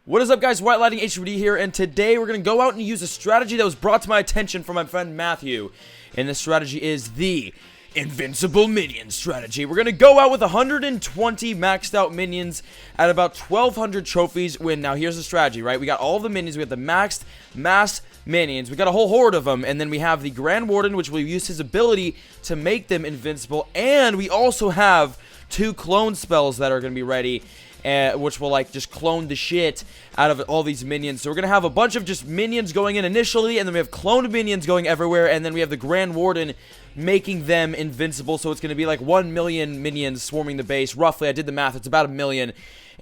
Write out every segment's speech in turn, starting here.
What is up, guys? White Lighting HWD here, and today we're going to go out and use a strategy that was brought to my attention from my friend Matthew. And this strategy is the Invincible Minion strategy. We're going to go out with 120 maxed out minions at about 1,200 trophies win. Now, here's the strategy, right? We got all of the minions. We got the maxed mass minions. We got a whole horde of them. And then we have the Grand Warden, which will use his ability to make them invincible. And we also have 2 clone spells that are going to be ready, which will like just clone the shit out of all these minions. So we're gonna have a bunch of just minions going in initially, and then we have cloned minions going everywhere, and then we have the Grand Warden making them invincible. So it's gonna be like 1 million minions swarming the base. Roughly, I did the math, it's about 1 million.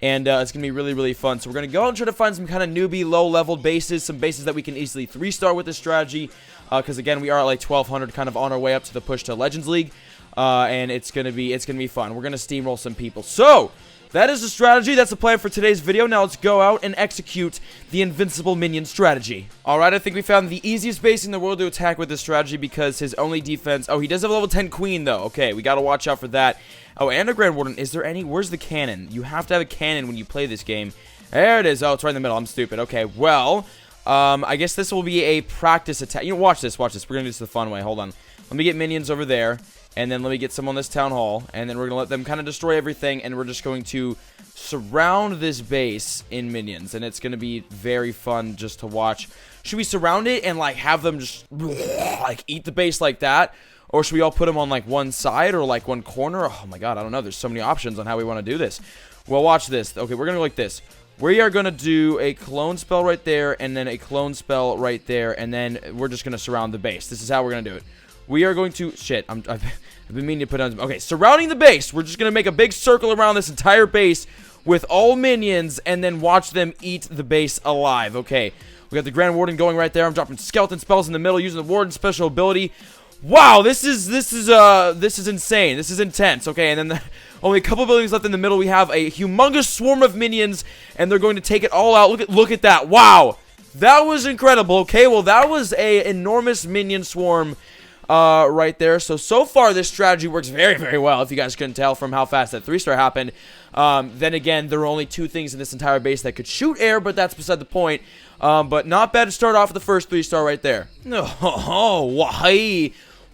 And it's going to be really, really fun. So we're going to go out and try to find some kind of newbie, low-level bases. Some bases that we can easily 3-star with this strategy. Because, again, we are at like 1,200, kind of on our way up to the push to Legends League. And it's going to be fun. We're going to steamroll some people. So that is the strategy. That's the plan for today's video. Now let's go out and execute the Invincible Minion strategy. Alright, I think we found the easiest base in the world to attack with this strategy because his only defense... Oh, he does have a level 10 Queen, though. Okay, we gotta watch out for that. Oh, and a Grand Warden. Is there any... Where's the cannon? You have to have a cannon when you play this game. There it is. Oh, it's right in the middle. I'm stupid. Okay, well... I guess this will be a practice attack. You know, watch this, watch this. We're gonna do this the fun way. Hold on. Let me get minions over there. And then let me get some on this town hall. And then we're gonna let them kind of destroy everything. And we're just going to surround this base in minions. And it's gonna be very fun just to watch. Should we surround it and like have them just like eat the base like that? Or should we all put them on like one side or like one corner? Oh my god, I don't know. There's so many options on how we want to do this. Well, watch this. Okay, we're gonna go like this. We are going to do a clone spell right there, and then a clone spell right there, and then we're just going to surround the base. This is how we're going to do it. We are going to... Shit, I've been meaning to put on... Okay, surrounding the base. We're just going to make a big circle around this entire base with all minions, and then watch them eat the base alive. Okay, we got the Grand Warden going right there. I'm dropping skeleton spells in the middle using the Warden's special ability. Wow, this is insane. This is intense. Okay, and then only a couple buildings left in the middle. We have a humongous swarm of minions, and they're going to take it all out. Look at that. Wow, that was incredible. Okay, well, that was a enormous minion swarm right there. So far, this strategy works very, very well, if you guys couldn't tell from how fast that 3-star happened. Then again, there are only 2 things in this entire base that could shoot air, but that's beside the point. But not bad to start off with the first 3-star right there.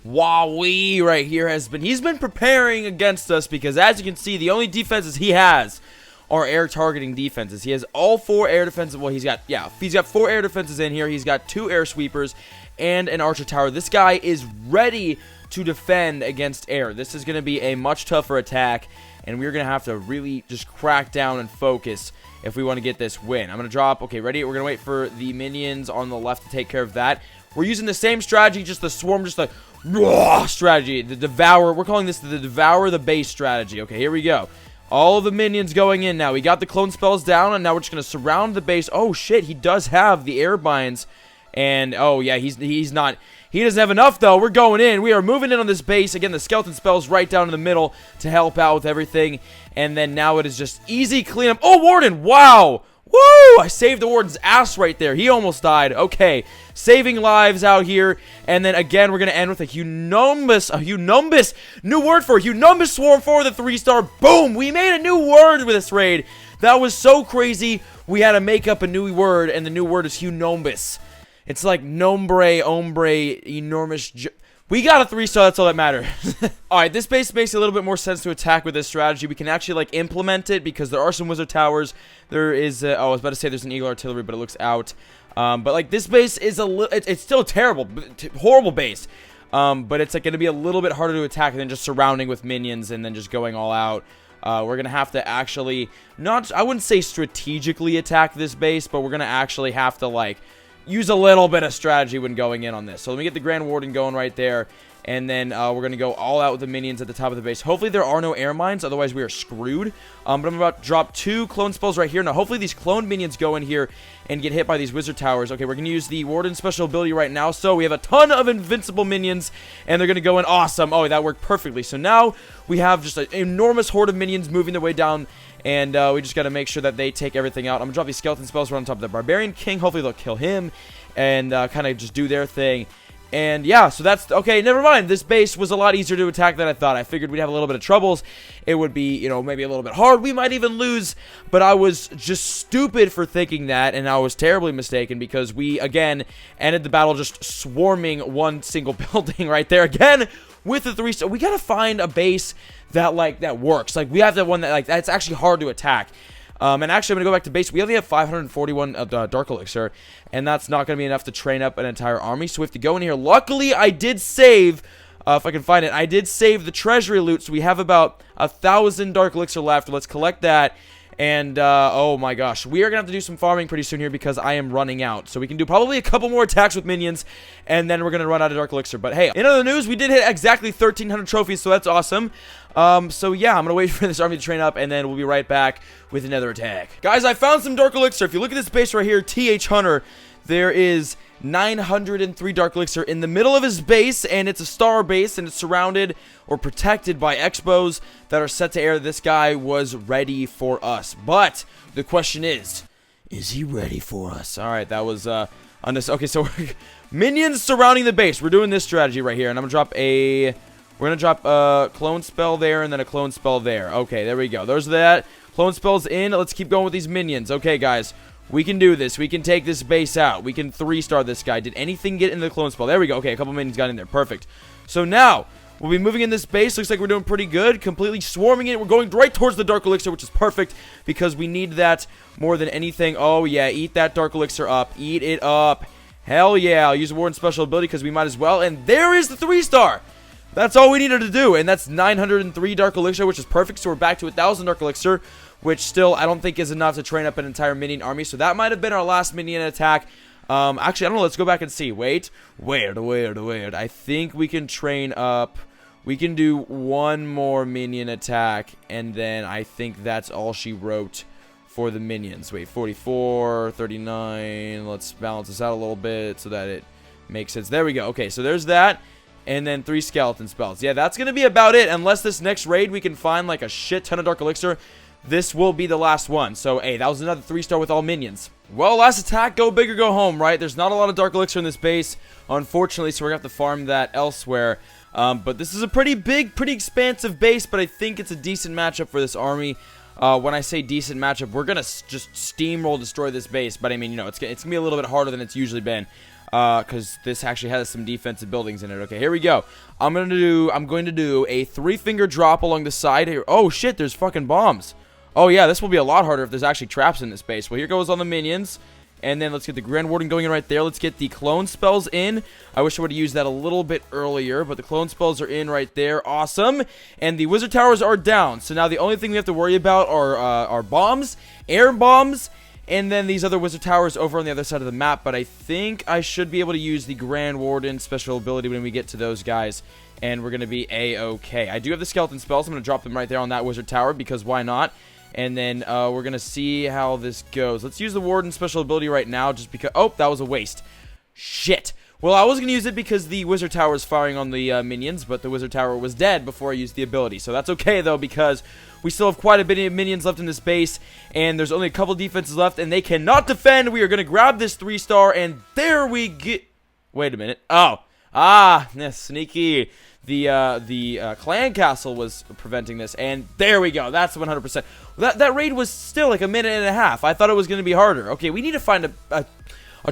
Wowee right here he's been preparing against us because, as you can see, the only defenses he has are air targeting defenses. He has all 4 air defenses. Well, he's got 4 air defenses in here. He's got 2 air sweepers and an archer tower. This guy is ready to defend against air. This is going to be a much tougher attack, and we're going to have to really just crack down and focus if we want to get this win. I'm going to drop. Okay, ready? We're going to wait for the minions on the left to take care of that. We're using the same strategy, just the swarm, just the strategy. The devour. We're calling this the devour the base strategy. Okay, here we go. All of the minions going in now. We got the clone spells down, and now we're just going to surround the base. Oh, shit. He does have the air binds. And, oh, yeah, he's not... He doesn't have enough, though. We're going in. We are moving in on this base. Again, the skeleton spells right down in the middle to help out with everything. And then now it is just easy cleanup. Oh, Warden! Wow! Woo! I saved the Warden's ass right there. He almost died. Okay. Saving lives out here. And then, again, we're going to end with a humongous new word for humongous swarm for the 3-star. Boom! We made a new word with this raid. That was so crazy. We had to make up a new word, and the new word is humongous. It's like nombre, hombre, enormous... We got a 3-star, that's all that matters. Alright, this base makes a little bit more sense to attack with this strategy. We can actually, like, implement it because there are some wizard towers. There is, I was about to say there's an eagle artillery, but it looks out. But, like, this base is it's still terrible, horrible base. But it's, like, going to be a little bit harder to attack than just surrounding with minions and then just going all out. We're going to have to actually, I wouldn't say strategically attack this base, but we're going to actually have to, like... use a little bit of strategy when going in on this. So let me get the Grand Warden going right there. And then we're going to go all out with the minions at the top of the base. Hopefully there are no air mines. Otherwise we are screwed. But I'm about to drop 2 clone spells right here. Now hopefully these clone minions go in here and get hit by these wizard towers. Okay, we're going to use the Warden special ability right now. So we have a ton of invincible minions. And they're going to go in. Awesome. Oh, that worked perfectly. So now we have just an enormous horde of minions moving their way down. And we just got to make sure that they take everything out. I'm going to drop these skeleton spells right on top of the Barbarian King. Hopefully they'll kill him and kind of just do their thing. And yeah, so that's okay. Never mind. This base was a lot easier to attack than I thought. I figured we'd have a little bit of troubles. It would be, you know, maybe a little bit hard. We might even lose. But I was just stupid for thinking that, and I was terribly mistaken because we again ended the battle just swarming one single building right there again with the 3-star. We gotta find a base that that works. Like we have that one that that's actually hard to attack. And actually, I'm going to go back to base. We only have 541 Dark Elixir, and that's not going to be enough to train up an entire army, so we have to go in here. Luckily, I did save, if I can find it, I did save the treasury loot, so we have about 1,000 Dark Elixir left. Let's collect that, and, oh my gosh, we are going to have to do some farming pretty soon here because I am running out. So we can do probably a couple more attacks with minions, and then we're going to run out of Dark Elixir. But hey, in other news, we did hit exactly 1,300 trophies, so that's awesome. So yeah, I'm going to wait for this army to train up, and then we'll be right back with another attack. Guys, I found some Dark Elixir. If you look at this base right here, TH Hunter, there is 903 Dark Elixir in the middle of his base, and it's a star base, and it's surrounded or protected by Expos that are set to air. This guy was ready for us, but the question is he ready for us? All right, that was, on this. Okay, so minions surrounding the base. We're doing this strategy right here, and I'm going to drop a... We're going to drop a clone spell there and then a clone spell there. Okay, there we go. Those are that. Clone spells in. Let's keep going with these minions. Okay, guys. We can do this. We can take this base out. We can 3-star this guy. Did anything get into the clone spell? There we go. Okay, a couple minions got in there. Perfect. So now, we'll be moving in this base. Looks like we're doing pretty good. Completely swarming it. We're going right towards the Dark Elixir, which is perfect because we need that more than anything. Oh, yeah. Eat that Dark Elixir up. Eat it up. Hell yeah. I'll use a Warden special ability because we might as well. And there is the 3-star. That's all we needed to do, and that's 903 Dark Elixir, which is perfect, so we're back to 1,000 Dark Elixir, which still I don't think is enough to train up an entire minion army, so that might have been our last minion attack. Actually, I don't know, let's go back and see. Wait. I think we can train up, we can do one more minion attack, and then I think that's all she wrote for the minions. Wait, 44, 39, let's balance this out a little bit so that it makes sense. There we go. Okay, so there's that. And then 3 skeleton spells. Yeah, that's going to be about it. Unless this next raid we can find like a shit ton of Dark Elixir, this will be the last one. So, hey, that was another 3-star with all minions. Well, last attack, go big or go home, right? There's not a lot of Dark Elixir in this base, unfortunately, so we're going to have to farm that elsewhere. But this is a pretty big, pretty expansive base, but I think it's a decent matchup for this army. When I say decent matchup, we're going to just steamroll destroy this base. But, I mean, you know, it's going to be a little bit harder than it's usually been. Because this actually has some defensive buildings in it. Okay, here we go. I'm going to do a 3-finger drop along the side here. Oh, shit, there's fucking bombs. Oh, yeah, this will be a lot harder if there's actually traps in this base. Well, here goes on the minions. And then let's get the Grand Warden going in right there. Let's get the clone spells in. I wish I would have used that a little bit earlier, but the clone spells are in right there. Awesome. And the wizard towers are down. So now the only thing we have to worry about are bombs, air bombs, and then these other wizard towers over on the other side of the map. But I think I should be able to use the Grand Warden special ability when we get to those guys. And we're going to be A-okay. I do have the skeleton spells. I'm going to drop them right there on that wizard tower because why not? And then we're going to see how this goes. Let's use the Warden special ability right now just because... Oh, that was a waste. Shit. Well, I was going to use it because the wizard tower is firing on the minions, but the wizard tower was dead before I used the ability. So that's okay, though, because we still have quite a bit of minions left in this base, and there's only a couple defenses left, and they cannot defend. We are going to grab this 3-star, and there we get... Wait a minute. Oh. Sneaky. The clan castle was preventing this, and there we go. That's 100%. That raid was still like a minute and a half. I thought it was going to be harder. Okay, we need to find a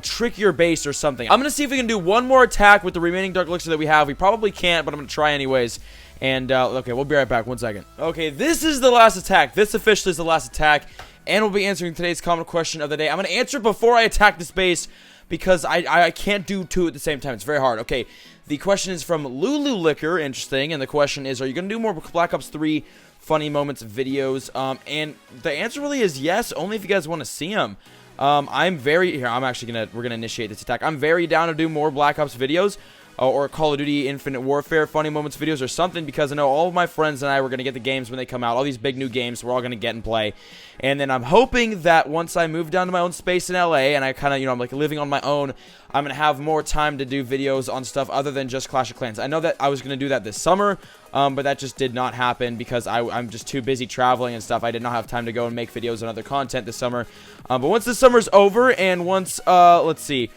trickier base or something. I'm going to see if we can do one more attack with the remaining Dark Elixir that we have. We probably can't, but I'm going to try anyways. And, okay, we'll be right back. 1 second. Okay, this is the last attack. This officially is the last attack, and we'll be answering today's comment question of the day. I'm going to answer it before I attack this base because I can't do two at the same time. It's very hard. Okay, the question is from Lulu Liquor. Interesting. And the question is, are you going to do more Black Ops 3 funny moments videos? And the answer really is yes, only if you guys want to see them. We're gonna initiate this attack. I'm very down to do more Black Ops videos, or Call of Duty Infinite Warfare funny moments videos or something, because I know all of my friends and I were gonna get the games when they come out, all these big new games we're all gonna get and play. And then I'm hoping that once I move down to my own space in LA and I kind of, I'm like living on my own, I'm gonna have more time to do videos on stuff other than just Clash of Clans. I know that I was gonna do that this summer, but that just did not happen because I'm just too busy traveling and stuff. I did not have time to go and make videos on other content this summer. But once this summer's over and once, let's see,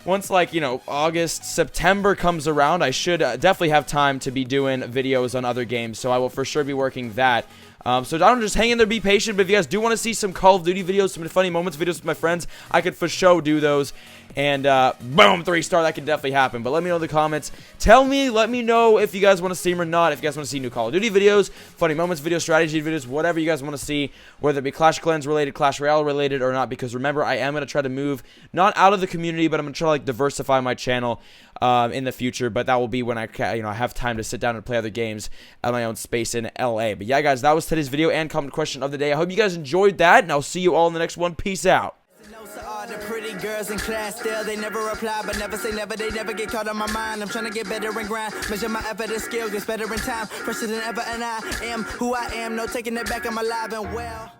once like, you know, August, September comes around, I should definitely have time to be doing videos on other games, so I will for sure be working that. So I don't just hang in there, be patient, but if you guys do want to see some Call of Duty videos, some funny moments videos with my friends, I could for sure do those. And boom, 3-star, that can definitely happen. But let me know in the comments. Let me know if you guys want to see them or not. If you guys want to see new Call of Duty videos, funny moments videos, strategy videos, whatever you guys want to see, whether it be Clash of Clans related, Clash Royale related or not. Because remember, I am going to try to move, not out of the community, but I'm going to try to like diversify my channel in the future. But that will be when I have time to sit down and play other games at my own space in LA. But yeah, guys, that was today's video and comment question of the day. I hope you guys enjoyed that, and I'll see you all in the next one. Peace out. All the pretty girls in class still, they never reply, but never say never, they never get caught on my mind. I'm trying to get better and grind, measure my effort and skill, gets better in time, fresher than ever, and I am who I am, no taking it back, I'm alive and well.